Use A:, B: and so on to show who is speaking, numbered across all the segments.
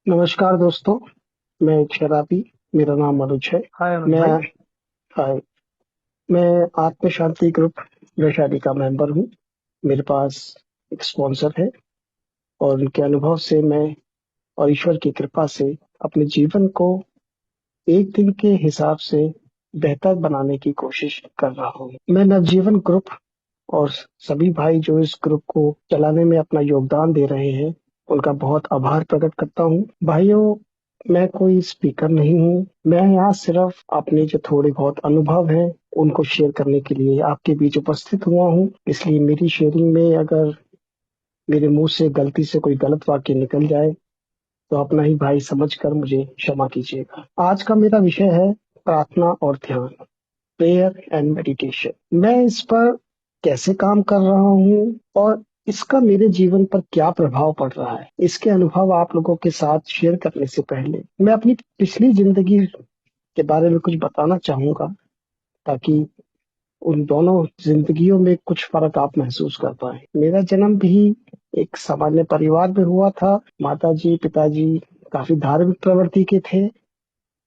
A: नमस्कार दोस्तों। मैं एक शराबी। मेरा नाम अनुज है।
B: हाय अनुज
A: मैं
B: भाई।
A: हाय मैं आत्म शांति ग्रुप वैशाली का मेंबर हूँ। मेरे पास एक स्पॉन्सर है और उनके अनुभव से मैं और ईश्वर की कृपा से अपने जीवन को एक दिन के हिसाब से बेहतर बनाने की कोशिश कर रहा हूँ। मैं नवजीवन ग्रुप और सभी भाई जो इस ग्रुप को चलाने में अपना योगदान दे रहे हैं, उनका बहुत आभार प्रकट करता हूँ। भाइयों, मैं कोई स्पीकर नहीं हूँ। मैं यहाँ सिर्फ अपने जो थोड़े बहुत अनुभव हैं उनको शेयर करने के लिए आपके बीच उपस्थित हुआ हूँ। इसलिए मेरी शेयरिंग में अगर मेरे मुंह से गलती से कोई गलत वाक्य निकल जाए तो अपना ही भाई समझकर मुझे क्षमा कीजिएगा। आज का मेरा विषय है प्रार्थना और ध्यान, प्रेयर एंड मेडिटेशन। मैं इस पर कैसे काम कर रहा हूँ और इसका मेरे जीवन पर क्या प्रभाव पड़ रहा है, इसके अनुभव आप लोगों के साथ शेयर करने से पहले मैं अपनी पिछली जिंदगी के बारे में कुछ बताना चाहूंगा, ताकि उन दोनों जिंदगियों में कुछ फर्क आप महसूस कर पाए। मेरा जन्म भी एक सामान्य परिवार में हुआ था। माताजी पिताजी काफी धार्मिक प्रवृत्ति के थे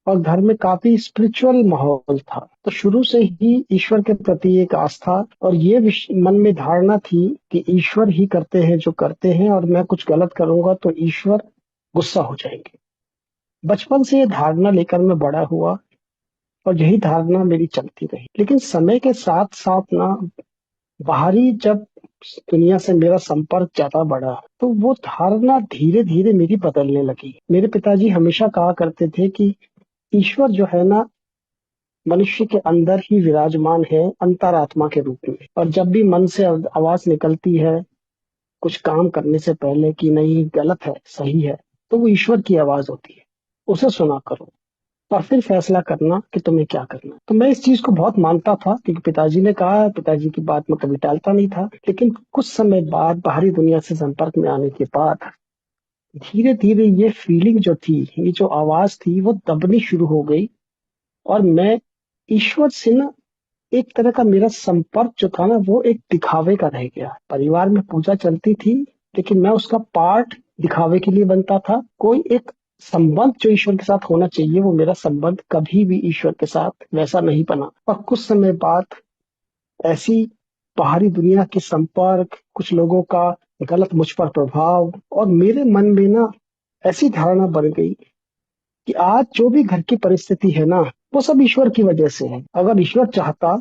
A: और घर में काफी स्पिरिचुअल माहौल था। तो शुरू से ही ईश्वर के प्रति एक आस्था और ये मन में धारणा थी कि ईश्वर ही करते हैं जो करते हैं, और मैं कुछ गलत करूंगा तो ईश्वर गुस्सा हो जाएंगे। बचपन से ये धारणा लेकर मैं बड़ा हुआ और यही धारणा मेरी चलती रही। लेकिन समय के साथ साथ ना, बाहरी जब दुनिया से मेरा संपर्क ज्यादा बढ़ा तो वो धारणा धीरे धीरे मेरी बदलने लगी। मेरे पिताजी हमेशा कहा करते थे कि ईश्वर जो है ना, मनुष्य के अंदर ही विराजमान है अंतरात्मा के रूप में, और जब भी मन से आवाज निकलती है कुछ काम करने से पहले कि नहीं गलत है सही है, तो वो ईश्वर की आवाज होती है। उसे सुना करो और फिर फैसला करना कि तुम्हें क्या करना है। तो मैं इस चीज को बहुत मानता था क्योंकि पिताजी ने कहा, पिताजी की बात में कभी टालता नहीं था। लेकिन कुछ समय बाद बाहरी दुनिया से संपर्क में आने के बाद धीरे धीरे ये फीलिंग जो थी, ये जो आवाज थी, वो दबनी शुरू हो गई। और मैं ईश्वर से ना, एक तरह का मेरा संपर्क जो था ना, वो एक दिखावे का रह गया। परिवार में पूजा चलती थी लेकिन मैं उसका पार्ट दिखावे के लिए बनता था। कोई एक संबंध जो ईश्वर के साथ होना चाहिए, वो मेरा संबंध कभी भी ईश्वर के साथ वैसा नहीं बना। और कुछ समय बाद ऐसी बाहरी दुनिया के संपर्क, कुछ लोगों का गलत मुझ पर प्रभाव, और मेरे मन में ना ऐसी धारणा बन गई कि आज जो भी घर की परिस्थिति है ना, वो सब ईश्वर की वजह से है। अगर ईश्वर चाहता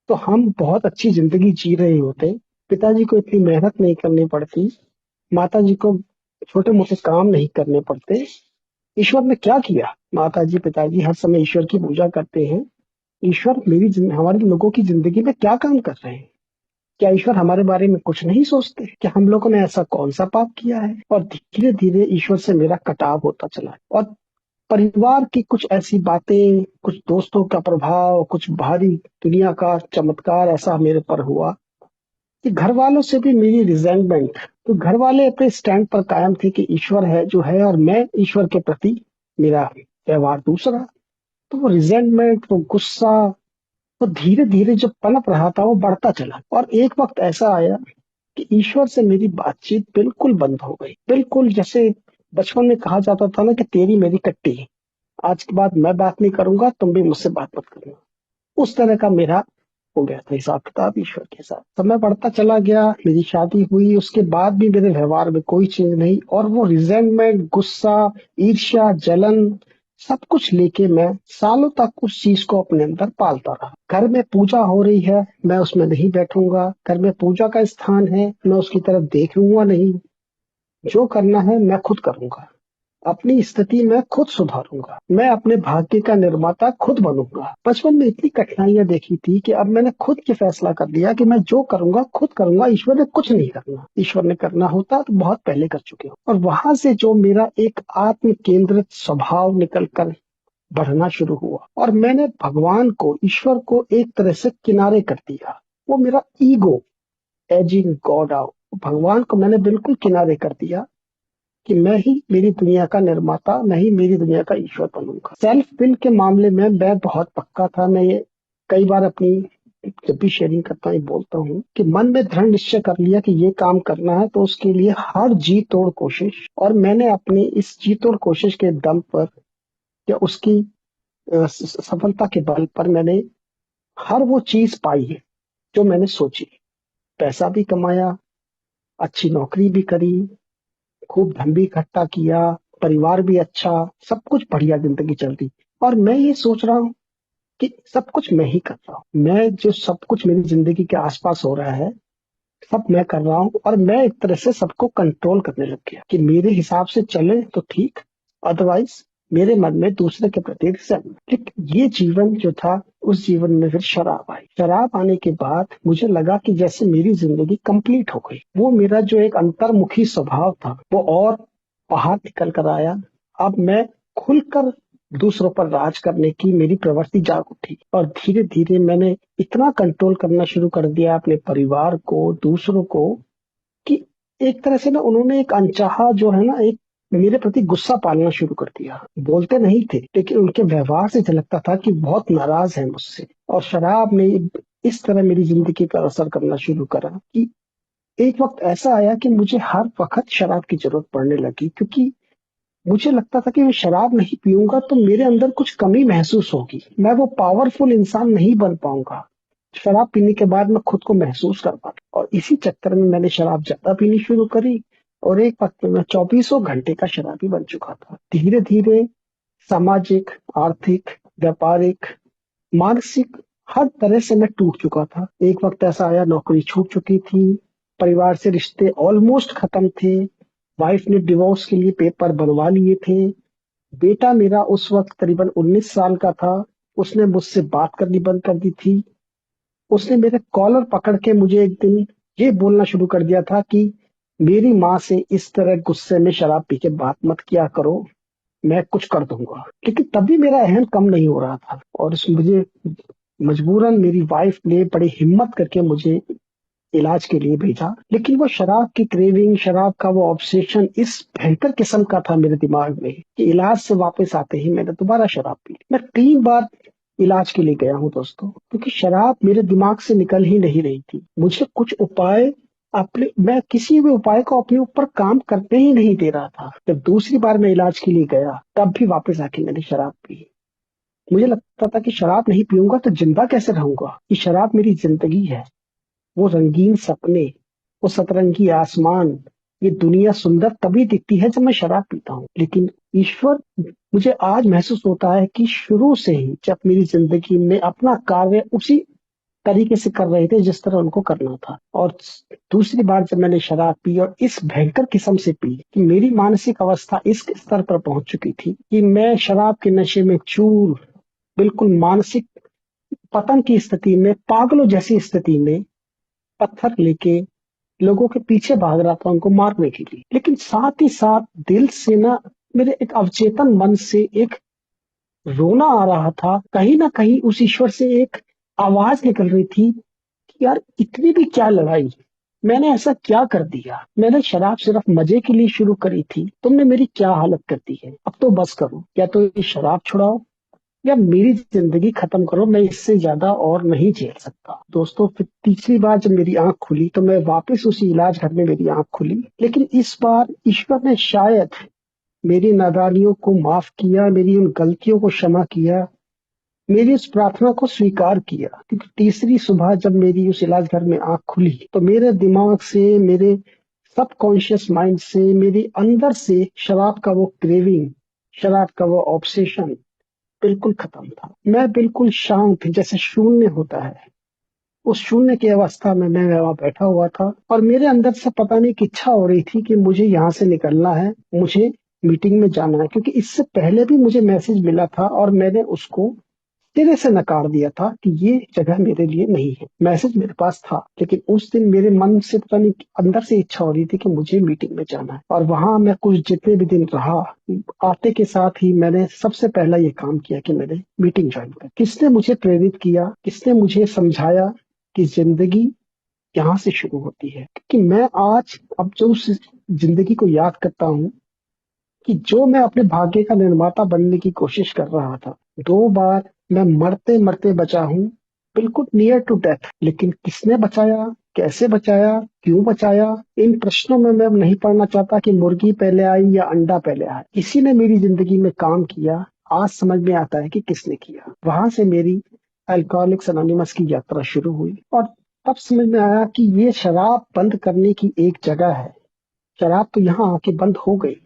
A: तो हम बहुत अच्छी जिंदगी जी रहे होते। पिताजी को इतनी मेहनत नहीं करनी पड़ती, माताजी को छोटे मोटे काम नहीं करने पड़ते। ईश्वर ने क्या किया? माताजी पिताजी हर समय ईश्वर की पूजा करते हैं। ईश्वर हमारे लोगों की जिंदगी में क्या काम कर रहे हैं? क्या ईश्वर हमारे बारे में कुछ नहीं सोचते? क्या हम लोगों ने ऐसा कौन सा पाप किया है? और धीरे धीरे ईश्वर से मेरा कटाव होता चला। और परिवार की कुछ ऐसी बातें, कुछ दोस्तों का प्रभाव, कुछ बाहरी दुनिया का चमत्कार ऐसा मेरे पर हुआ कि घर वालों से भी मेरी रिजेंटमेंट। तो घर वाले अपने स्टैंड पर कायम थे कि ईश्वर है जो है, और मैं ईश्वर के प्रति मेरा व्यवहार दूसरा। तो वो रिजेंटमेंट, वो गुस्सा, वो धीरे धीरे जो पनप रहा था वो बढ़ता चला। और एक वक्त ऐसा आया कि ईश्वर से मेरी बातचीत बिल्कुल बंद हो गई। बिल्कुल जैसे बचपन में कहा जाता था ना कि तेरी मेरी कट्टी, आज के बाद मैं बात नहीं करूंगा, तुम भी मुझसे बात मत करना। उस तरह का मेरा हो गया था हिसाब किताब ईश्वर के साथ। समय बढ़ता चला गया, मेरी शादी हुई, उसके बाद भी मेरे व्यवहार में कोई चेंज नहीं। और वो रिजेंटमेंट, गुस्सा, ईर्ष्या, जलन, सब कुछ लेके मैं सालों तक उस चीज को अपने अंदर पालता रहा। घर में पूजा हो रही है, मैं उसमें नहीं बैठूंगा। घर में पूजा का स्थान है, मैं उसकी तरफ देखूंगा नहीं। जो करना है मैं खुद करूंगा। अपनी स्थिति में खुद सुधारूंगा। मैं अपने भाग्य का निर्माता खुद बनूंगा। बचपन में इतनी कठिनाइयां देखी थी कि अब मैंने खुद के फैसला कर लिया कि मैं जो करूंगा खुद करूंगा। ईश्वर ने कुछ नहीं करना। ईश्वर ने करना होता तो बहुत पहले कर चुके हो। और वहां से जो मेरा एक आत्म केंद्रित स्वभाव निकल कर बढ़ना शुरू हुआ, और मैंने भगवान को, ईश्वर को एक तरह से किनारे कर दिया। वो मेरा ईगो, एजिंग गॉड आउट, भगवान को मैंने बिल्कुल किनारे कर दिया कि मैं ही मेरी दुनिया का निर्माता, मैं ही मेरी दुनिया का ईश्वर बनूंगा। सेल्फ विल के मामले में मैं बहुत पक्का था। मैं ये कई बार अपनी जब भी शेयरिंग करता हूँ, ये बोलता हूँ कि मन में दृढ़ निश्चय कर लिया कि ये काम करना है, तो उसके लिए हर जी तोड़ कोशिश, और मैंने अपनी इस जी तोड़ कोशिश के दम पर या उसकी सफलता के बल पर मैंने हर वो चीज पाई है जो मैंने सोची। पैसा भी कमाया, अच्छी नौकरी भी करी, खूब धन भी इकट्ठा किया, परिवार भी अच्छा, सब कुछ बढ़िया जिंदगी चल रही। और मैं ये सोच रहा हूँ कि सब कुछ मैं ही कर रहा हूँ। मैं जो सब कुछ मेरी जिंदगी के आसपास हो रहा है, सब मैं कर रहा हूँ, और मैं एक तरह से सबको कंट्रोल करने लग गया कि मेरे हिसाब से चले तो ठीक, अदरवाइज मेरे मन में दूसरे के प्रति resentment। लेकिन ये जीवन जो था, उस जीवन में फिर शराब आई। शराब आने के बाद मुझे लगा कि जैसे मेरी जिंदगी कंप्लीट हो गई। वो मेरा जो एक अंतर्मुखी स्वभाव था, वो और बाहर निकल कर आया। अब मैं खुलकर दूसरों पर राज करने की मेरी प्रवृत्ति जाग उठी, और धीरे धीरे मैंने इतना कंट्रोल करना शुरू कर दिया अपने परिवार को, दूसरों को, कि एक तरह से ना उन्होंने एक अनचाहा जो है ना, एक मेरे प्रति गुस्सा पालना शुरू कर दिया। बोलते नहीं थे, लेकिन उनके व्यवहार से झलकता था कि बहुत नाराज है मुझसे। और शराब ने इस तरह मेरी जिंदगी पर असर करना शुरू करा कि एक वक्त ऐसा आया कि मुझे हर वक्त शराब की जरूरत पड़ने लगी, क्योंकि मुझे लगता था कि मैं शराब नहीं पीऊंगा तो मेरे अंदर कुछ कमी महसूस होगी, मैं वो पावरफुल इंसान नहीं बन पाऊंगा। शराब पीने के बाद मैं खुद को महसूस कर पाता, और इसी चक्कर में मैंने शराब ज्यादा पीनी शुरू करी, और एक वक्त में मैं 24 घंटे का शराबी बन चुका था। धीरे धीरे सामाजिक, आर्थिक, व्यापारिक, मानसिक हर तरह से मैं टूट चुका था। एक वक्त ऐसा आया, नौकरी छूट चुकी थी, परिवार से रिश्ते ऑलमोस्ट खत्म थे, वाइफ ने डिवोर्स के लिए पेपर बनवा लिए थे, बेटा मेरा उस वक्त करीबन 19 साल का था, उसने मुझसे बात करनी बंद कर दी थी। उसने मेरे कॉलर पकड़ के मुझे एक दिन ये बोलना शुरू कर दिया था कि मेरी माँ से इस तरह गुस्से में शराब पी के बात मत किया करो, मैं कुछ कर दूंगा। लेकिन तभी मेरा अहम कम नहीं हो रहा था, और मुझे मजबूरन मेरी वाइफ ने बड़ी हिम्मत करके मुझे इलाज के लिए भेजा। लेकिन वो शराब की क्रेविंग, शराब का वो ऑब्सेशन इस भयंकर किस्म का था मेरे दिमाग में कि इलाज से वापस आते ही मैंने दोबारा शराब पी। मैं 3 बार इलाज के लिए गया हूँ दोस्तों, क्योंकि शराब मेरे दिमाग से निकल ही नहीं रही थी। मुझे कुछ उपाय अपने, मैं किसी भी उपाय को अपने ऊपर काम करने ही नहीं दे रहा था। जब दूसरी बार मैं इलाज के लिए गया, तब भी वापस आके मैंने शराब पी। मुझे लगता था कि शराब नहीं पीऊंगा तो जिंदा कैसे रहूंगा, कि शराब मेरी जिंदगी है। वो रंगीन सपने, वो सतरंगी आसमान, ये दुनिया सुंदर तभी दिखती है जब मैं शराब पीता हूँ। लेकिन ईश्वर, मुझे आज महसूस होता है कि शुरू से ही जब मेरी जिंदगी में अपना कार्य उसी तरीके से कर रहे थे जिस तरह उनको करना था। और दूसरी बार जब मैंने शराब पी, और इस भयंकर किस्म से पी कि मेरी मानसिक अवस्था इस स्तर पर पहुंच चुकी थी कि मैं शराब के नशे में चूर, बिल्कुल मानसिक पतन की स्थिति में, पागलों जैसी स्थिति में पत्थर लेके लोगों के पीछे भाग रहा था उनको मारने के लिए। लेकिन साथ ही साथ दिल से ना, मेरे एक अवचेतन मन से एक रोना आ रहा था, कहीं ना कहीं उस ईश्वर से एक आवाज निकल रही थी कि यार इतनी भी क्या लड़ाई, मैंने ऐसा क्या कर दिया, मैंने शराब सिर्फ मजे के लिए शुरू करी थी, तुमने मेरी क्या हालत कर दी है। अब तो बस करो, या तो ये शराब छुड़ाओ या मेरी जिंदगी खत्म करो, मैं इससे ज्यादा और नहीं झेल सकता। दोस्तों, फिर तीसरी बार जब मेरी आंख खुली तो मैं वापस उसी इलाज घर में मेरी आंख खुली। लेकिन इस बार ईश्वर ने शायद मेरी नादानियों को माफ किया, मेरी उन गलतियों को क्षमा किया, मेरी उस प्रार्थना को स्वीकार किया। क्योंकि तीसरी सुबह जब मेरी उस इलाज घर में आंख खुली, तो मेरे दिमाग से, मेरे सबकॉन्शियस माइंड से, मेरे अंदर से शराब का वो क्रेविंग, शराब का वो ऑब्सेशन बिल्कुल खत्म था। मैं बिल्कुल शांत, जैसे शून्य होता है, उस शून्य की अवस्था में मैं वहां बैठा हुआ था, और मेरे अंदर से पता नहीं कि इच्छा हो रही थी कि मुझे यहाँ से निकलना है, मुझे मीटिंग में जाना है। क्योंकि इससे पहले भी मुझे मैसेज मिला था और मैंने उसको सिरे से नकार दिया था कि ये जगह मेरे लिए नहीं है। मैसेज मेरे पास था, लेकिन उस दिन मेरे मन से पता नहीं अंदर से इच्छा हो रही थी कि मुझे मीटिंग में जाना है। और वहां मैं कुछ जितने भी दिन रहा, आते के साथ ही मैंने सबसे पहला ये काम किया कि मैंने मीटिंग ज्वाइन कर। किसने मुझे प्रेरित किया, किसने मुझे समझाया कि जिंदगी यहाँ से शुरू होती है। कि मैं आज अब जो उस जिंदगी को याद करता हूँ कि जो मैं अपने भाग्य का निर्माता बनने की कोशिश कर रहा था, 2 बार मैं मरते मरते बचा हूँ, बिल्कुल नियर टू डेथ। लेकिन किसने बचाया, कैसे बचाया, क्यों बचाया, इन प्रश्नों में मैं नहीं पढ़ना चाहता कि मुर्गी पहले आई या अंडा पहले आया। किसी ने मेरी जिंदगी में काम किया, आज समझ में आता है कि किसने किया। वहां से मेरी अल्कोहलिक्स अनोनिमस की यात्रा शुरू हुई और तब समझ में आया कि ये शराब बंद करने की एक जगह है। शराब तो यहाँ आके बंद हो गई,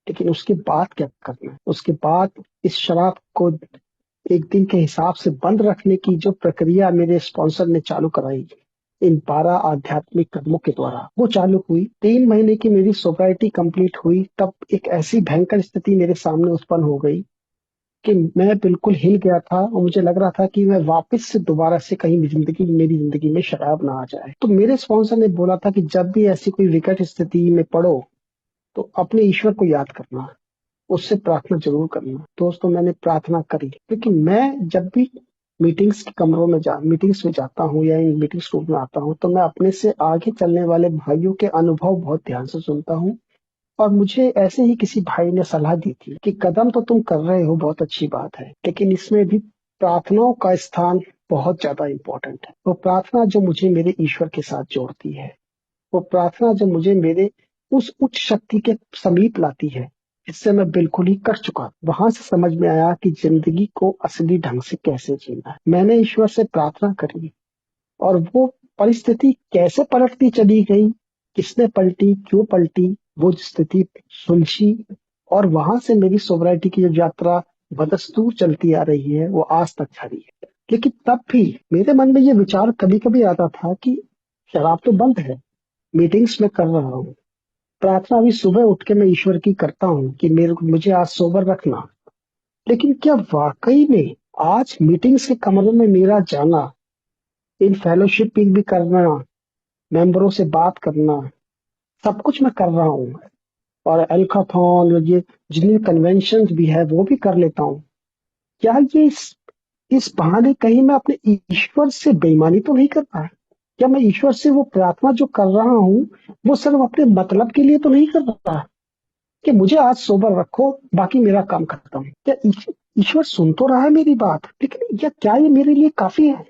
A: लेकिन उसके बाद क्या करना है? उसके बाद इस शराब को एक दिन के हिसाब से बंद रखने की जो प्रक्रिया मेरे स्पॉन्सर ने चालू कराई, इन 12 आध्यात्मिक कदमों के द्वारा वो चालू हुई। 3 महीने की मेरी सोब्राइटी कंप्लीट हुई, तब एक ऐसी भयंकर स्थिति मेरे सामने उत्पन्न हो गई कि मैं बिल्कुल हिल गया था और मुझे लग रहा था कि मैं वापस से दोबारा से कहीं मेरी जिंदगी में शराब ना आ जाए। तो मेरे स्पॉन्सर ने बोला था कि जब भी ऐसी कोई विकट स्थिति में पड़ो तो अपने ईश्वर को याद करना, उससे प्रार्थना जरूर करना। दोस्तों, मैंने प्रार्थना करी, लेकिन मैं जब भी मीटिंग्स में जाता हूँ या इन मीटिंग्स रूम में आता हूँ, तो मैं अपने से आगे चलने वाले भाइयों के अनुभव बहुत ध्यान से सुनता हूँ। और मुझे ऐसे ही किसी भाई ने सलाह दी थी कि कदम तो तुम कर रहे हो, बहुत अच्छी बात है, लेकिन इसमें भी प्रार्थनाओं का स्थान बहुत ज्यादा इंपॉर्टेंट है। वो प्रार्थना जो मुझे मेरे ईश्वर के साथ जोड़ती है, वो प्रार्थना जो मुझे मेरे उस उच्च शक्ति के समीप लाती है, इससे मैं बिल्कुल ही कट चुका। वहां से समझ में आया कि जिंदगी को असली ढंग से कैसे जीना है। मैंने ईश्वर से प्रार्थना करी और वो परिस्थिति कैसे पलटती चली गई, किसने पलटी, क्यों पलटी, वो स्थिति सुलझी। और वहां से मेरी सोब्राइटी की जो यात्रा बदस्तूर चलती आ रही है, वो आज तक जारी है। लेकिन तब भी मेरे मन में ये विचार कभी कभी आता था कि शराब तो बंद है, मीटिंग्स में कर रहा हूँ, प्रार्थना भी सुबह उठ के मैं ईश्वर की करता हूँ कि मुझे आज सोबर रखना। लेकिन क्या वाकई में आज मीटिंग्स के कमरों में मेरा जाना, इन फेलोशिपिंग भी करना, मेंबरों से बात करना, सब कुछ मैं कर रहा हूँ, और एल्काथॉन और ये जितने कन्वेंशन भी है वो भी कर लेता हूँ, क्या ये इस बहाने कहीं मैं अपने ईश्वर से बेईमानी तो नहीं कर रहा? क्या मैं ईश्वर से वो प्रार्थना जो कर रहा हूँ, वो सिर्फ अपने मतलब के लिए तो नहीं कर रहा कि मुझे आज सोबर रखो, बाकी मेरा काम खत्म? क्या ईश्वर सुन तो रहा है मेरी बात, लेकिन क्या ये मेरे लिए काफी है?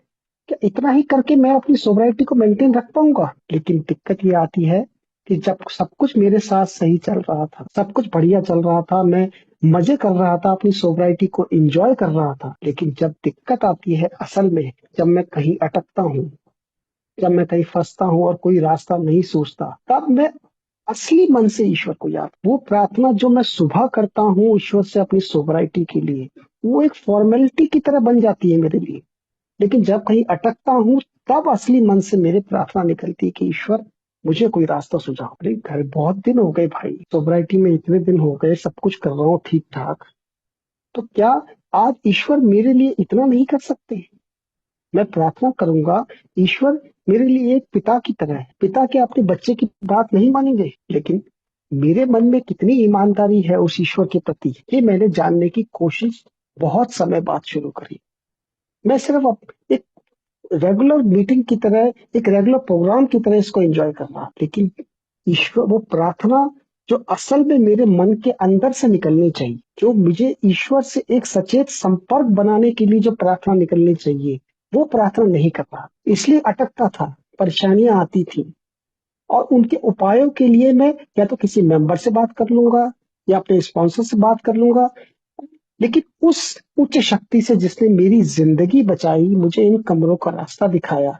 A: क्या इतना ही करके मैं अपनी सोब्राइटी को मेंटेन रख पाऊंगा? लेकिन दिक्कत ये आती है कि जब सब कुछ मेरे साथ सही चल रहा था, सब कुछ बढ़िया चल रहा था, मैं मजे कर रहा था, अपनी सोब्राइटी को एंजॉय कर रहा था, लेकिन जब दिक्कत आती है असल में, जब मैं कहीं अटकता हूँ, जब मैं कहीं फंसता हूँ और कोई रास्ता नहीं सूझता, तब मैं असली मन से ईश्वर को याद, वो प्रार्थना जो मैं सुबह करता हूँ ईश्वर से अपनी सोबराइटी के लिए, वो एक फॉर्मेलिटी की तरह बन जाती है मेरे लिए। लेकिन जब कहीं अटकता हूँ, तब असली मन से मेरे प्रार्थना निकलती है कि ईश्वर, मुझे कोई रास्ता सुझाओ। अरे घर बहुत दिन हो गए भाई, सोबराइटी में इतने दिन हो गए, सब कुछ कर रहा हूँ ठीक ठाक, तो क्या आज ईश्वर मेरे लिए इतना नहीं कर सकते? मैं प्रार्थना करूंगा, ईश्वर मेरे लिए एक पिता की तरह है। पिता क्या अपने बच्चे की बात नहीं मानेंगे? लेकिन मेरे मन में कितनी ईमानदारी है उस ईश्वर के प्रति, ये मैंने जानने की कोशिश बहुत समय बाद शुरू करी। मैं सिर्फ एक रेगुलर मीटिंग की तरह, एक रेगुलर प्रोग्राम की तरह इसको एंजॉय कर रहा, लेकिन ईश्वर, वो प्रार्थना जो असल में मेरे मन के अंदर से निकलनी चाहिए, जो मुझे ईश्वर से एक सचेत संपर्क बनाने के लिए जो प्रार्थना निकलनी चाहिए, वो प्रार्थना नहीं कर रहा, इसलिए अटकता था, परेशानियां आती थी। और उनके उपायों के लिए मैं या तो किसी मेंबर से बात कर लूंगा या अपने स्पॉन्सर से बात कर लूंगा, लेकिन उस उच्च शक्ति से जिसने मेरी जिंदगी बचाई, मुझे इन कमरों का रास्ता दिखाया,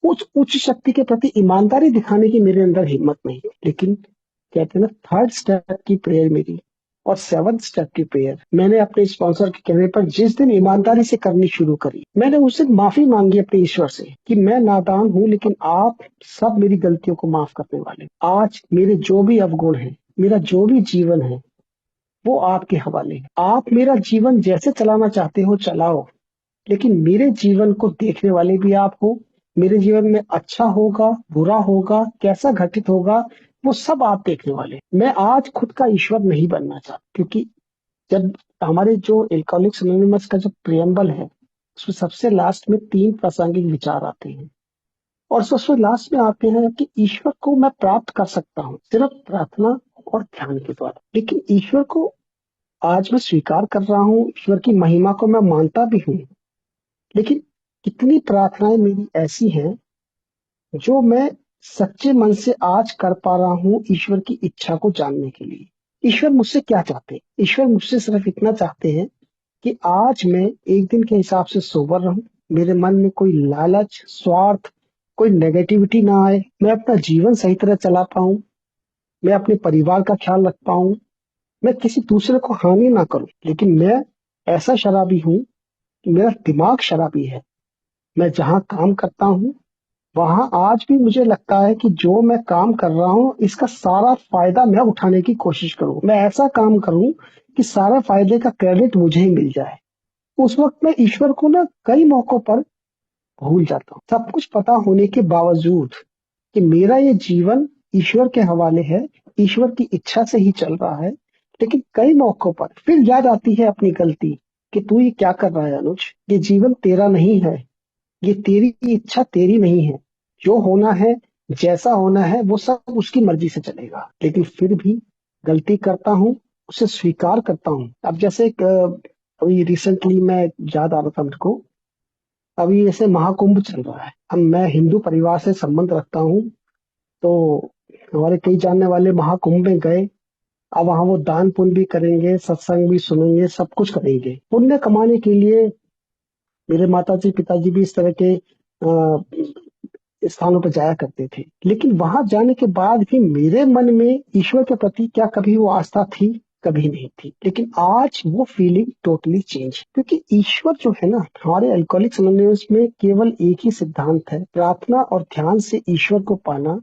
A: उस उच्च शक्ति के प्रति ईमानदारी दिखाने की मेरे अंदर हिम्मत नहीं। लेकिन कहते हैं ना, थर्ड स्टेप की प्रेयर मेरी और सेवंथ स्टेप की प्रेयर मैंने अपने स्पॉन्सर के कहने पर जिस दिन ईमानदारी से करनी शुरू करी, मैंने उस दिन माफी मांगी अपने ईश्वर से कि मैं नादान हूँ, लेकिन आप सब मेरी गलतियों को माफ करने वाले। आज मेरे जो भी अवगुण है, मेरा जो भी जीवन है, वो आपके हवाले है। आप मेरा जीवन जैसे चलाना चाहते हो चलाओ, लेकिन मेरे जीवन को देखने वाले भी आप हो। मेरे जीवन में अच्छा होगा, बुरा होगा, कैसा घटित होगा, वो सब आप देखने वाले। मैं आज खुद का ईश्वर नहीं बनना चाहता, क्योंकि जब हमारे जो एल्कोहलिक्स एनोनिमस का जो प्रियम्बल है, उसमें सबसे लास्ट में 3 प्रासंगिक विचार आते हैं, और सबसे लास्ट में आते हैं कि ईश्वर को मैं प्राप्त कर सकता हूँ सिर्फ प्रार्थना और ध्यान के द्वारा। लेकिन ईश्वर को आज मैं स्वीकार कर रहा हूँ, ईश्वर की महिमा को मैं मानता भी हूँ, लेकिन कितनी प्रार्थनाएं मेरी ऐसी हैं जो मैं सच्चे मन से आज कर पा रहा हूं ईश्वर की इच्छा को जानने के लिए। ईश्वर मुझसे क्या चाहते हैं? ईश्वर मुझसे सिर्फ इतना चाहते हैं कि आज मैं एक दिन के हिसाब से सोबर रहूं, मेरे मन में कोई लालच, स्वार्थ, कोई नेगेटिविटी ना आए, मैं अपना जीवन सही तरह चला पाऊं, मैं अपने परिवार का ख्याल रख पाऊं, मैं किसी दूसरे को हानि ना करूं। लेकिन मैं ऐसा शराबी हूं कि मेरा दिमाग शराबी है। मैं जहां काम करता हूं वहां आज भी मुझे लगता है कि जो मैं काम कर रहा हूं इसका सारा फायदा मैं उठाने की कोशिश करूं, मैं ऐसा काम करूं कि सारा फायदे का क्रेडिट मुझे ही मिल जाए। उस वक्त मैं ईश्वर को ना कई मौकों पर भूल जाता हूँ, सब कुछ पता होने के बावजूद कि मेरा ये जीवन ईश्वर के हवाले है, ईश्वर की इच्छा से ही चल रहा है। लेकिन कई मौकों पर फिर याद आती है अपनी गलती कि तू ये क्या कर रहा है अनुज, ये जीवन तेरा नहीं है, ये तेरी इच्छा तेरी नहीं है। जो होना है, जैसा होना है वो सब उसकी मर्जी से चलेगा। लेकिन फिर भी गलती करता हूँ, उसे स्वीकार करता हूँ। अब जैसे अभी रिसेंटली मैं याद आ रहा था मेरे को, अभी जैसे महाकुंभ चल रहा है। अब मैं हिंदू परिवार से संबंध रखता हूँ, तो हमारे कई जानने वाले महाकुंभ में गए। अब वहां वो दान पुण्य भी करेंगे, सत्संग भी सुनेंगे, सब कुछ करेंगे। पुण्य कमाने के लिए मेरे माता जी पिताजी भी इस तरह के स्थानों पर जाया करते थे। लेकिन वहां जाने के बाद भी मेरे मन में ईश्वर के प्रति क्या कभी वो आस्था थी? कभी नहीं थी। लेकिन आज वो फीलिंग टोटली चेंज, क्योंकि ईश्वर जो है ना, हमारे अल्कोहलिक्स एनोनिमस में केवल एक ही सिद्धांत है, प्रार्थना और ध्यान से ईश्वर को पाना,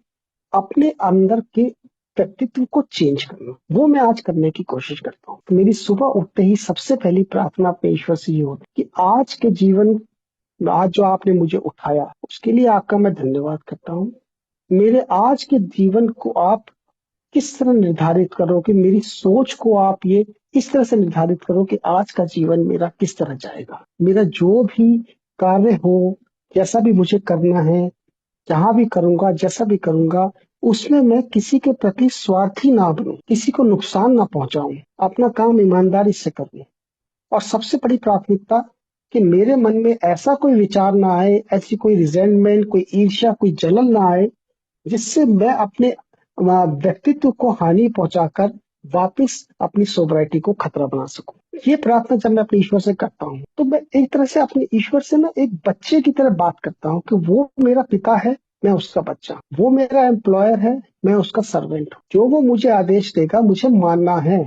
A: अपने अंदर के व्यक्तित्व को चेंज करना। वो मैं आज करने की कोशिश करता हूँ। तो मेरी सुबह उठते ही सबसे पहली प्रार्थना अपने ईश्वर से ये होती है कि आज के जीवन, आज जो आपने मुझे उठाया उसके लिए आपका मैं धन्यवाद करता हूँ। मेरे आज के जीवन को आप किस तरह निर्धारित करो कि मेरी सोच को आप ये इस तरह से निर्धारित करो कि आज का जीवन मेरा किस तरह जाएगा। मेरा जो भी कार्य हो, जैसा भी मुझे करना है, जहां भी करूंगा, जैसा भी करूंगा, उसमें मैं किसी के प्रति स्वार्थी ना बनूं, किसी को नुकसान ना पहुंचाऊं, अपना काम ईमानदारी से करूं। और सबसे बड़ी प्राथमिकता कि मेरे मन में ऐसा कोई विचार ना आए, ऐसी कोई रिजेंटमेंट, कोई ईर्ष्या, कोई जलन ना आए जिससे मैं अपने व्यक्तित्व को हानि पहुंचाकर वापस अपनी सोबराइटी को खतरा बना सकूं। ये प्रार्थना जब मैं अपने ईश्वर से करता हूँ तो मैं एक तरह से अपने ईश्वर से ना एक बच्चे की तरह बात करता हूँ कि वो मेरा पिता है, मैं उसका बच्चा, वो मेरा एम्प्लॉयर है, मैं उसका सर्वेंट हूँ। जो वो मुझे आदेश देगा मुझे मानना है,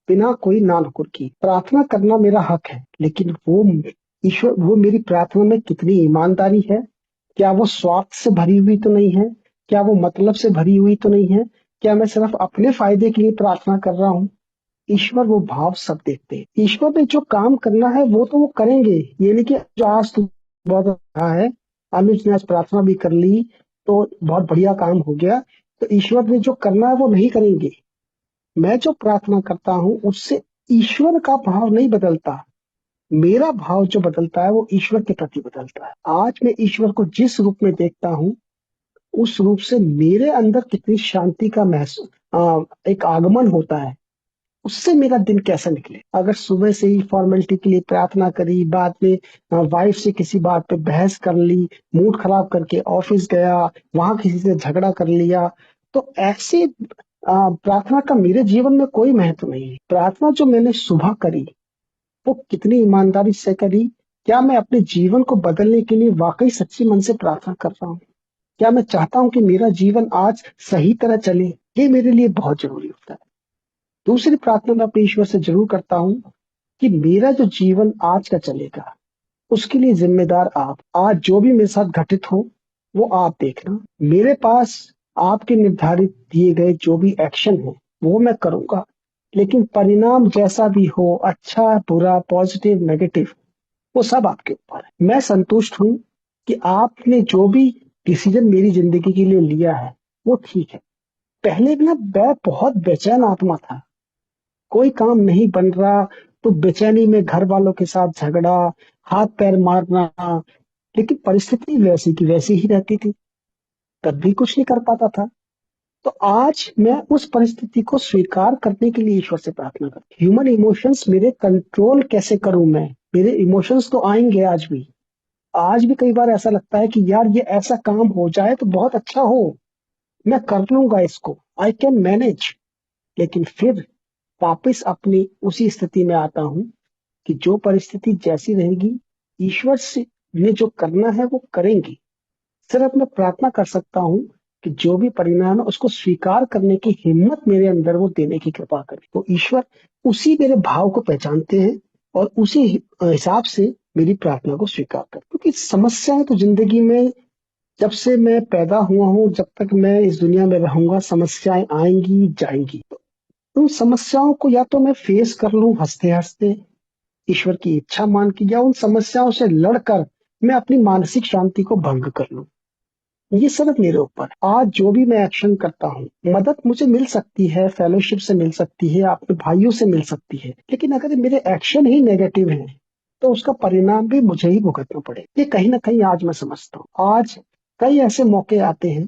A: बिना कोई नानुकुर की। प्रार्थना करना मेरा हक है, लेकिन वो ईश्वर, वो मेरी प्रार्थना में कितनी ईमानदारी है, क्या वो स्वार्थ से भरी हुई तो नहीं है, क्या वो मतलब से भरी हुई तो नहीं है, क्या मैं सिर्फ अपने फायदे के लिए प्रार्थना कर रहा हूँ? ईश्वर वो भाव सब देखते हैं। ईश्वर ने जो काम करना है वो तो वो करेंगे। ये नहीं कि जो आज तो बहुत अच्छा है, अनुज ने आज प्रार्थना भी कर ली तो बहुत बढ़िया काम हो गया, तो ईश्वर ने जो करना है वो नहीं करेंगे। मैं जो प्रार्थना करता हूँ उससे ईश्वर का भाव नहीं बदलता, मेरा भाव जो बदलता है वो ईश्वर के प्रति बदलता है। आज मैं ईश्वर को जिस रूप में देखता हूँ उस रूप से मेरे अंदर कितनी शांति का महसूस, एक आगमन होता है, उससे मेरा दिन कैसा निकले। अगर सुबह से ही फॉर्मेलिटी के लिए प्रार्थना करी, बाद में वाइफ से किसी बात पे बहस कर ली, मूड खराब करके ऑफिस गया, वहां किसी से झगड़ा कर लिया, तो ऐसे प्रार्थना का मेरे जीवन में कोई महत्व नहीं है। प्रार्थना जो मैंने सुबह करी वो कितनी ईमानदारी से करी, क्या मैं अपने जीवन को बदलने के लिए वाकई सच्ची मन से प्रार्थना कर रहा हूँ, क्या मैं चाहता हूँ कि मेरा जीवन आज सही तरह चले, ये मेरे लिए बहुत जरूरी होता है। दूसरी प्रार्थना मैं अपने ईश्वर से जरूर करता हूँ कि मेरा जो जीवन आज का चलेगा उसके लिए जिम्मेदार आप। आज जो भी मेरे साथ घटित हो वो आप देखना, मेरे पास आपके निर्धारित दिए गए जो भी एक्शन है वो मैं करूंगा, लेकिन परिणाम जैसा भी हो, अच्छा बुरा, पॉजिटिव नेगेटिव, वो सब आपके ऊपर है। मैं संतुष्ट हूँ कि आपने जो भी डिसीजन मेरी जिंदगी के लिए लिया है वो ठीक है। पहले भी ना मैं बहुत बेचैन आत्मा था, कोई काम नहीं बन रहा तो बेचैनी में घर वालों के साथ झगड़ा, हाथ पैर मारना, लेकिन परिस्थिति वैसी की वैसी ही रहती थी, तब भी कुछ नहीं कर पाता था। तो आज मैं उस परिस्थिति को स्वीकार करने के लिए ईश्वर से प्रार्थना करती हूँ। ह्यूमन इमोशंस मेरे कंट्रोल कैसे करूं मैं, मेरे इमोशंस तो आएंगे आज भी, आज भी कई बार ऐसा लगता है कि यार ये ऐसा काम हो जाए तो बहुत अच्छा हो, मैं कर लूंगा इसको, आई कैन मैनेज। लेकिन फिर वापस अपनी उसी स्थिति में आता हूँ कि जो परिस्थिति जैसी रहेगी, ईश्वर से ने जो करना है वो करेंगे। सिर्फ मैं प्रार्थना कर सकता हूँ कि जो भी परिणाम है उसको स्वीकार करने की हिम्मत मेरे अंदर वो देने की कृपा करे। तो ईश्वर उसी मेरे भाव को पहचानते हैं और उसी हिसाब से मेरी प्रार्थना को स्वीकार कर, क्योंकि समस्याएं तो जिंदगी में जब से मैं पैदा हुआ हूँ, जब तक मैं इस दुनिया में रहूंगा, समस्याएं आएंगी जाएंगी। तो उन समस्याओं को या तो मैं फेस कर लूं हंसते हंसते, ईश्वर की इच्छा मान के, या उन समस्याओं से लड़कर मैं अपनी मानसिक शांति को भंग कर लूं। ये सब मेरे ऊपर। आज जो भी मैं एक्शन करता हूँ, मदद मुझे मिल सकती है, फेलोशिप से मिल सकती है, अपने भाइयों से मिल सकती है, लेकिन अगर मेरे एक्शन ही नेगेटिव हैं तो उसका परिणाम भी मुझे ही भुगतना पड़े। ये कहीं ना कहीं आज मैं समझता हूँ। आज कई ऐसे मौके आते हैं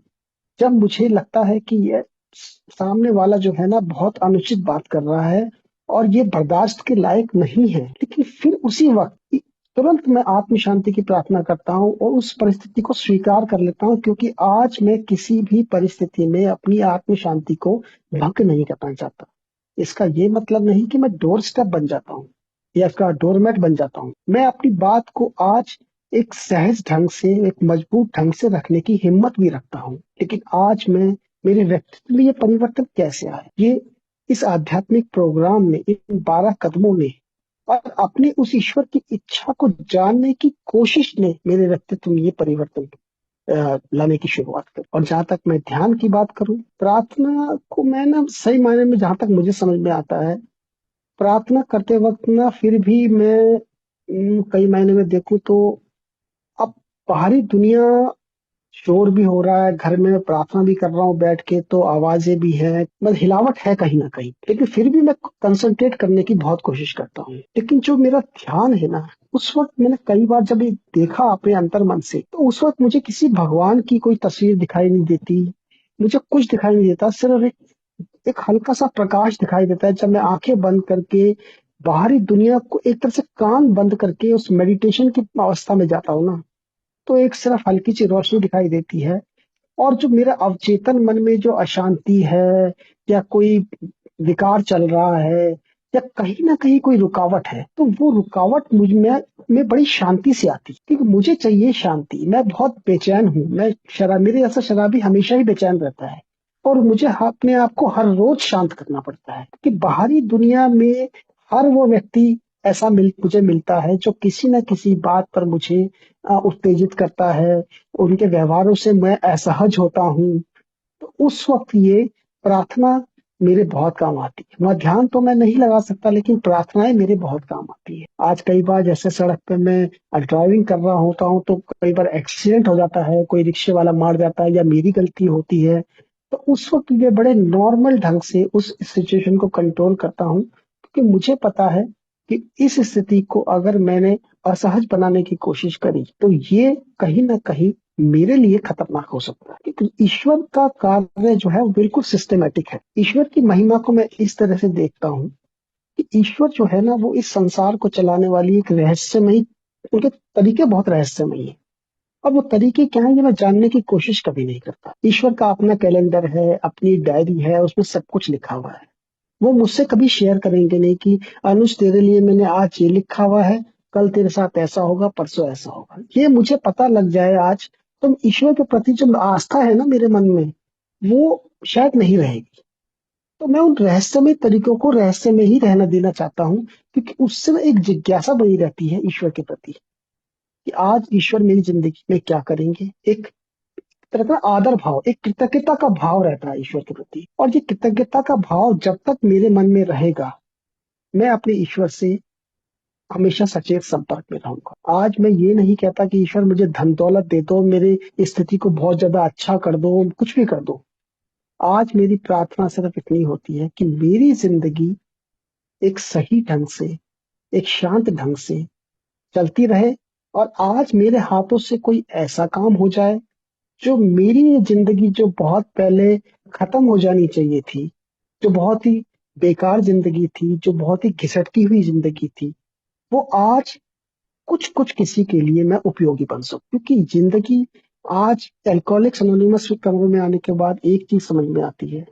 A: जब मुझे लगता है कि ये सामने वाला जो है ना बहुत अनुचित बात कर रहा है और ये बर्दाश्त के लायक नहीं है, लेकिन फिर उसी वक्त तुरंत मैं आत्म शांति की प्रार्थना करता हूँ और उस परिस्थिति को स्वीकार कर लेता हूँ, क्योंकि आज मैं किसी भी परिस्थिति में अपनी आत्म शांति को भंग नहीं करना चाहता। इसका ये मतलब नहीं कि मैं डोर स्टेप बन जाता हूँ या इसका डोरमेट बन जाता हूँ। मैं अपनी बात को आज एक सहज ढंग से, एक मजबूत ढंग से रखने की हिम्मत भी रखता हूँ। लेकिन आज मैं, मेरे व्यक्तित्व में ये परिवर्तन कैसे आए, ये इस आध्यात्मिक प्रोग्राम में, इन 12 कदमों ने और अपनी उस ईश्वर की इच्छा को जानने की कोशिश ने मेरे व्यक्तित्व में ये परिवर्तन लाने की शुरुआत करी। और जहां तक मैं ध्यान की बात करूं, प्रार्थना को मैं ना सही मायने में, जहां तक मुझे समझ में आता है, प्रार्थना करते वक्त ना फिर भी मैं कई मायने में देखूं तो अब बाहरी दुनिया, शोर भी हो रहा है, घर में मैं प्रार्थना भी कर रहा हूँ बैठ के तो आवाजें भी है, मतलब हिलावट है कहीं ना कहीं, लेकिन फिर भी मैं कंसंट्रेट करने की बहुत कोशिश करता हूँ। लेकिन जो मेरा ध्यान है ना, उस वक्त मैंने कई बार जब ये देखा अपने अंतर मन से, तो उस वक्त मुझे किसी भगवान की कोई तस्वीर दिखाई नहीं देती, मुझे कुछ दिखाई नहीं देता, सिर्फ एक हल्का सा प्रकाश दिखाई देता है। जब मैं आंखें बंद करके बाहरी दुनिया को एक तरह से कान बंद करके उस मेडिटेशन की अवस्था में जाता हूँ ना, तो एक सिर्फ हल्की सी रोशनी दिखाई देती है। और जो मेरा अवचेतन मन में जो अशांति है या कोई विकार चल रहा है या कहीं ना कहीं कोई रुकावट है, तो वो रुकावट मुझ में बड़ी शांति से आती है, क्योंकि मुझे चाहिए शांति। मैं बहुत बेचैन हूँ, मैं शराब, मेरे जैसा शराबी हमेशा ही बेचैन रहता है और मुझे अपने आप को हर रोज शांत करना पड़ता है, कि बाहरी दुनिया में हर वो व्यक्ति ऐसा मुझे मिलता है जो किसी न किसी बात पर मुझे उत्तेजित करता है, उनके व्यवहारों से मैं असहज होता हूँ। तो उस वक्त ये प्रार्थना मेरे बहुत काम आती है। वहाँ ध्यान तो मैं नहीं लगा सकता, लेकिन प्रार्थनाएं मेरे बहुत काम आती है। आज कई बार जैसे सड़क पे मैं ड्राइविंग कर रहा होता हूँ तो कई बार एक्सीडेंट हो जाता है, कोई रिक्शे वाला मार जाता है या मेरी गलती होती है, तो उस वक्त ये बड़े नॉर्मल ढंग से उस सिचुएशन को कंट्रोल करता हूँ, क्योंकि मुझे पता है कि इस स्थिति को अगर मैंने असहज बनाने की कोशिश करी तो ये कहीं ना कहीं मेरे लिए खतरनाक हो सकता है। क्योंकि ईश्वर का कार्य जो है वो बिल्कुल सिस्टमेटिक है। ईश्वर की महिमा को मैं इस तरह से देखता हूँ कि ईश्वर जो है ना वो इस संसार को चलाने वाली एक रहस्यमयी, उनके तरीके बहुत रहस्यमयी है। अब वो तरीके क्या है ये मैं जानने की कोशिश कभी नहीं करता। ईश्वर का अपना कैलेंडर है, अपनी डायरी है, उसमें सब कुछ लिखा हुआ है। वो मुझसे कभी शेयर करेंगे नहीं कि अनुज तेरे लिए मैंने आज ये लिखा हुआ है, कल तेरे साथ ऐसा होगा, परसों ऐसा होगा। ये मुझे पता लग जाए आज, तो ईश्वर के प्रति जो आस्था है ना मेरे मन में, वो शायद नहीं रहेगी। तो मैं उन रहस्यमय तरीकों को रहस्य में ही रहना देना चाहता हूँ, क्योंकि उससे ना एक जिज्ञासा बनी रहती है ईश्वर के प्रति कि आज ईश्वर मेरी जिंदगी में क्या करेंगे। एक तरह का आदर भाव, एक कृतज्ञता का भाव रहता है ईश्वर के प्रति, और ये कृतज्ञता का भाव जब तक मेरे मन में रहेगा, मैं अपने ईश्वर से हमेशा सचेत संपर्क में रहूंगा। आज मैं ये नहीं कहता कि ईश्वर मुझे धन दौलत दे दो, मेरी स्थिति को बहुत ज्यादा अच्छा कर दो, कुछ भी कर दो। आज मेरी प्रार्थना सिर्फ इतनी होती है कि मेरी जिंदगी एक सही ढंग से, एक शांत ढंग से चलती रहे, और आज मेरे हाथों से कोई ऐसा काम हो जाए जो मेरी ये जिंदगी जो बहुत पहले खत्म हो जानी चाहिए थी, जो बहुत ही बेकार जिंदगी थी, जो बहुत ही घिसटती हुई जिंदगी थी, वो आज कुछ कुछ किसी के लिए मैं उपयोगी बन सकूं। क्योंकि जिंदगी आज एल्कोहलिक्स एनोनिमस कमरे में आने के बाद एक चीज समझ में आती है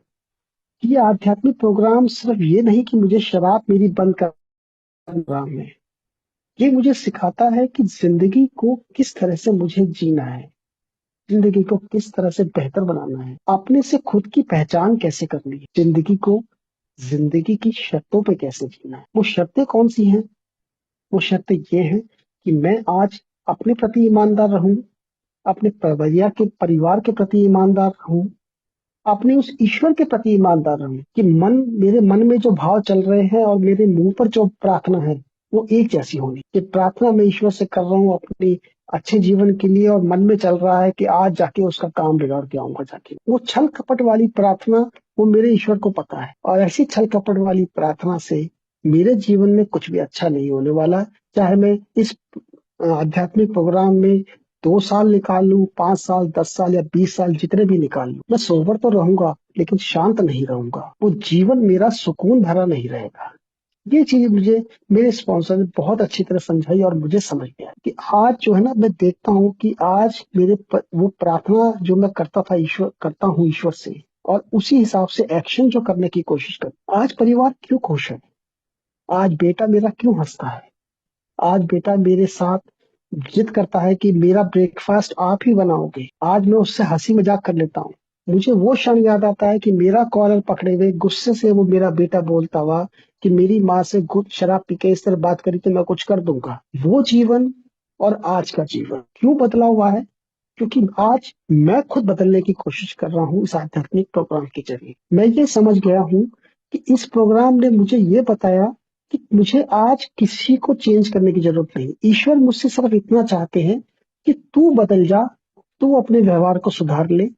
A: कि ये आध्यात्मिक प्रोग्राम सिर्फ ये नहीं कि मुझे शराब मेरी बंद कर प्रोग्राम है, ये मुझे सिखाता है कि जिंदगी को किस तरह से मुझे जीना है, जिंदगी को किस तरह से बेहतर बनाना है, अपने से खुद की पहचान कैसे करनी है, जिंदगी को जिंदगी की शर्तों पे कैसे जीना है। वो शर्तें कौन सी हैं? वो शर्तें ये हैं कि मैं आज अपने प्रति ईमानदार रहूं, अपने परिवार के प्रति ईमानदार रहूं, अपने उस ईश्वर के प्रति ईमानदार रहूं कि मेरे मन में जो भाव चल रहे हैं और मेरे मुंह पर जो प्रार्थना है वो एक जैसी होनी। कि प्रार्थना मैं ईश्वर से कर रहा हूँ अपनी अच्छे जीवन के लिए, और मन में चल रहा है कि आज जाके उसका काम बिगाड़ के आऊंगा जाके। वो छल कपट वाली प्रार्थना, वो मेरे ईश्वर को पता है, और ऐसी छल कपट वाली प्रार्थना से मेरे जीवन में कुछ भी अच्छा नहीं होने वाला। चाहे मैं इस आध्यात्मिक प्रोग्राम में 2 साल निकाल लूं, 5 साल, 10 साल या 20 साल, जितने भी निकाल लूं, मैं सोबर तो रहूंगा लेकिन शांत नहीं रहूंगा। वो जीवन मेरा सुकून भरा नहीं रहेगा। ये चीज मुझे मेरे स्पॉन्सर ने बहुत अच्छी तरह समझाई और मुझे समझ गया कि आज जो है ना, मैं देखता हूँ कि आज वो प्रार्थना जो मैं करता हूँ ईश्वर से, और उसी हिसाब से एक्शन जो करने की कोशिश कर, आज परिवार क्यों खुश है, आज बेटा मेरा क्यों हंसता है, आज बेटा मेरे साथ जिद करता है कि मेरा ब्रेकफास्ट आप ही बनाओगे, आज मैं उससे हंसी मजाक कर लेता हूँ। मुझे वो क्षण याद आता है कि मेरा कॉलर पकड़े हुए गुस्से से वो मेरा बेटा बोलता हुआ कि मेरी माँ से शराब पी के इस तरह बात करी तो मैं कुछ कर दूंगा। वो जीवन और आज का जीवन क्यों बदला हुआ है? क्योंकि आज मैं खुद बदलने की कोशिश कर रहा हूँ इस आध्यात्मिक प्रोग्राम के जरिए। मैं ये समझ गया हूँ कि इस प्रोग्राम ने मुझे ये बताया कि मुझे आज किसी को चेंज करने की जरूरत नहीं। ईश्वर मुझसे सिर्फ इतना चाहते हैं कि तू बदल जा, तू अपने व्यवहार को सुधार ले,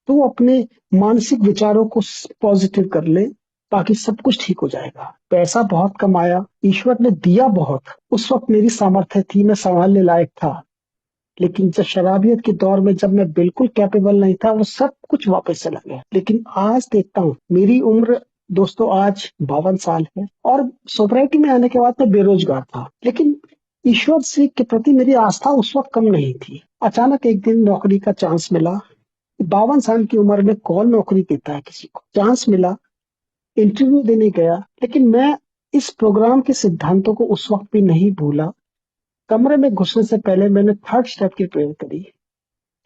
A: तू अपने मानसिक विचारों को पॉजिटिव कर ले, बाकी सब कुछ ठीक हो जाएगा। पैसा बहुत कमाया, ईश्वर ने दिया बहुत, उस वक्त मेरी सामर्थ्य थी, मैं संभालने लायक था, लेकिन जब शराबियत के दौर में जब मैं बिल्कुल कैपेबल नहीं था, वो सब कुछ वापस चला गया। लेकिन आज देखता हूँ, मेरी उम्र दोस्तों आज 52 साल है, और सोसाइटी में आने के बाद मैं बेरोजगार था, लेकिन ईश्वर से के प्रति मेरी आस्था उस वक्त कम नहीं थी। अचानक एक दिन नौकरी का चांस मिला। 52 साल की उम्र में कौन नौकरी देता है किसी को? चांस मिला, इंटरव्यू देने गया, लेकिन मैं इस प्रोग्राम के सिद्धांतों को उस वक्त भी नहीं भूला। कमरे में घुसने से पहले मैंने थर्ड स्टेप की प्रेयर करी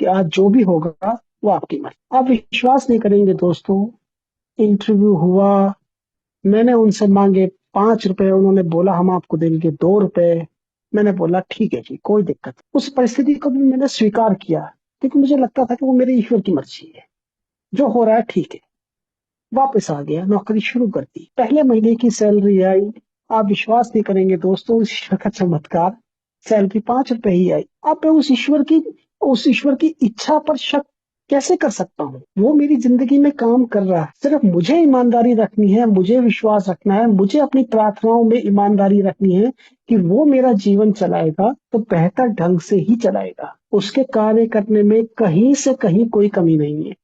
A: कि आज जो भी होगा वो आपकी मर्जी। आप विश्वास नहीं करेंगे दोस्तों, इंटरव्यू हुआ, मैंने उनसे मांगे 5 रुपए, उन्होंने बोला हम आपको देंगे 2 रुपए। मैंने बोला ठीक है जी, कोई दिक्कत नहीं। उस परिस्थिति को भी मैंने स्वीकार किया, क्योंकि मुझे लगता था कि वो मेरे ईश्वर की मर्जी है, जो हो रहा है ठीक है। वापस आ गया, नौकरी शुरू कर दी, पहले महीने की सैलरी आई। आप विश्वास नहीं करेंगे दोस्तों, उस ईश्वर का चमत्कार, सैलरी 5 रुपए ही आई। अब मैं उस ईश्वर की इच्छा पर शक कैसे कर सकता हूँ? वो मेरी जिंदगी में काम कर रहा है, सिर्फ मुझे ईमानदारी रखनी है, मुझे विश्वास रखना है, मुझे अपनी प्रार्थनाओं में ईमानदारी रखनी है कि वो मेरा जीवन चलाएगा तो बेहतर ढंग से ही चलाएगा। उसके कार्य करने में कहीं से कहीं कोई कमी नहीं है।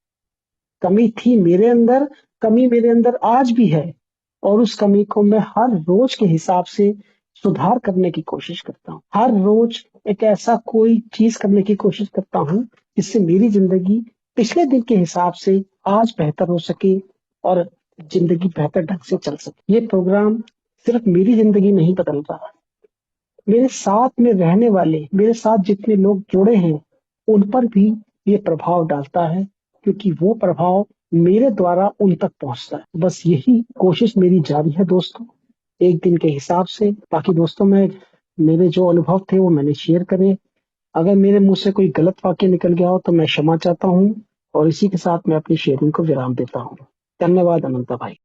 A: कमी थी मेरे अंदर, कमी मेरे अंदर आज भी है, और उस कमी को मैं हर रोज के हिसाब से सुधार करने की कोशिश करता हूँ। हर रोज एक ऐसा कोई चीज करने की कोशिश करता हूँ जिससे मेरी जिंदगी पिछले दिन के हिसाब से आज बेहतर हो सके और जिंदगी बेहतर ढंग से चल सके। ये प्रोग्राम सिर्फ मेरी जिंदगी नहीं बदल रहा, मेरे साथ में रहने वाले, मेरे साथ जितने लोग जुड़े हैं उन पर भी ये प्रभाव डालता है, क्योंकि वो प्रभाव मेरे द्वारा उन तक पहुंचता है। बस यही कोशिश मेरी जारी है दोस्तों, एक दिन के हिसाब से। बाकी दोस्तों, मेरे जो अनुभव थे वो मैंने शेयर करे। अगर मेरे मुंह से कोई गलत वाक्य निकल गया हो तो मैं क्षमा चाहता हूँ, और इसी के साथ मैं अपनी शेयरिंग को विराम देता हूँ। धन्यवाद अनंता भाई।